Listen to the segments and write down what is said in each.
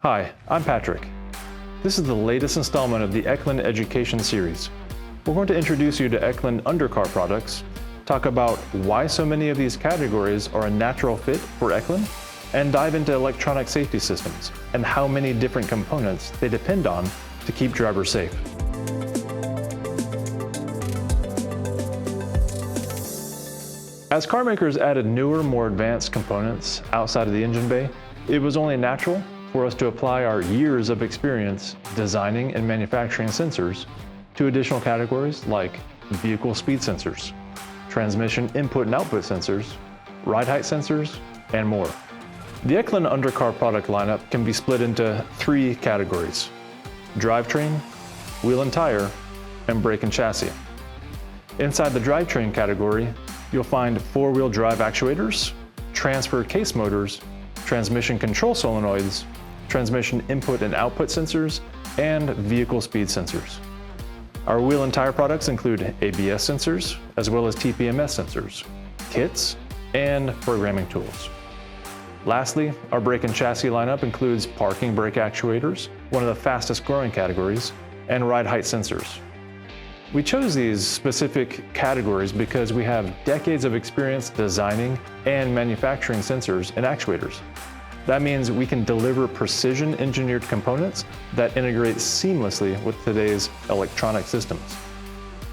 Hi, I'm Patrick. This is the latest installment of the Echlin Education Series. We're going to introduce you to Echlin Undercar products, talk about why so many of these categories are a natural fit for Echlin, and dive into electronic safety systems and how many different components they depend on to keep drivers safe. As car makers added newer, more advanced components outside of the engine bay, it was only natural for us to apply our years of experience designing and manufacturing sensors to additional categories like vehicle speed sensors, transmission input and output sensors, ride height sensors, and more. The Echlin Undercar product lineup can be split into three categories: drivetrain, wheel and tire, and brake and chassis. Inside the drivetrain category, you'll find four-wheel drive actuators, transfer case motors, transmission control solenoids, transmission input and output sensors, and vehicle speed sensors. Our wheel and tire products include ABS sensors, as well as TPMS sensors, kits, and programming tools. Lastly, our brake and chassis lineup includes parking brake actuators, one of the fastest growing categories, and ride height sensors. We chose these specific categories because we have decades of experience designing and manufacturing sensors and actuators. That means we can deliver precision engineered components that integrate seamlessly with today's electronic systems.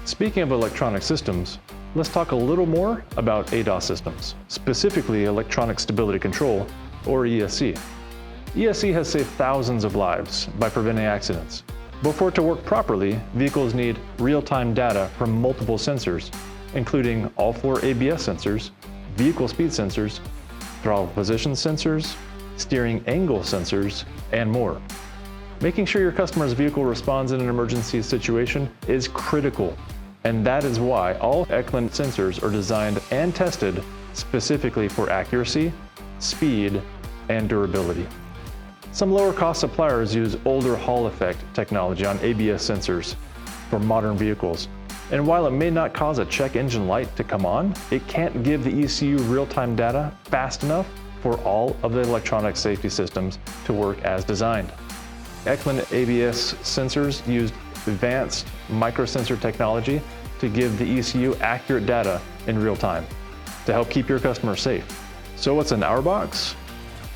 Speaking of electronic systems, let's talk a little more about ADAS systems, specifically electronic stability control, or ESC. ESC has saved thousands of lives by preventing accidents. But for it to work properly, vehicles need real-time data from multiple sensors, including all four ABS sensors, vehicle speed sensors, throttle position sensors, steering angle sensors, and more. Making sure your customer's vehicle responds in an emergency situation is critical, and that is why all Echlin sensors are designed and tested specifically for accuracy, speed, and durability. Some lower-cost suppliers use older Hall effect technology on ABS sensors for modern vehicles. And while it may not cause a check engine light to come on, it can't give the ECU real-time data fast enough for all of the electronic safety systems to work as designed. Echlin ABS sensors use advanced microsensor technology to give the ECU accurate data in real time to help keep your customer safe. So what's in our box?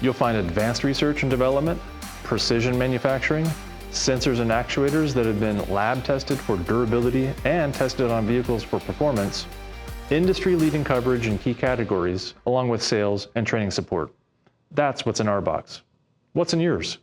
You'll find advanced research and development, precision manufacturing, sensors and actuators that have been lab tested for durability and tested on vehicles for performance, industry-leading coverage in key categories, along with sales and training support. That's what's in our box. What's in yours?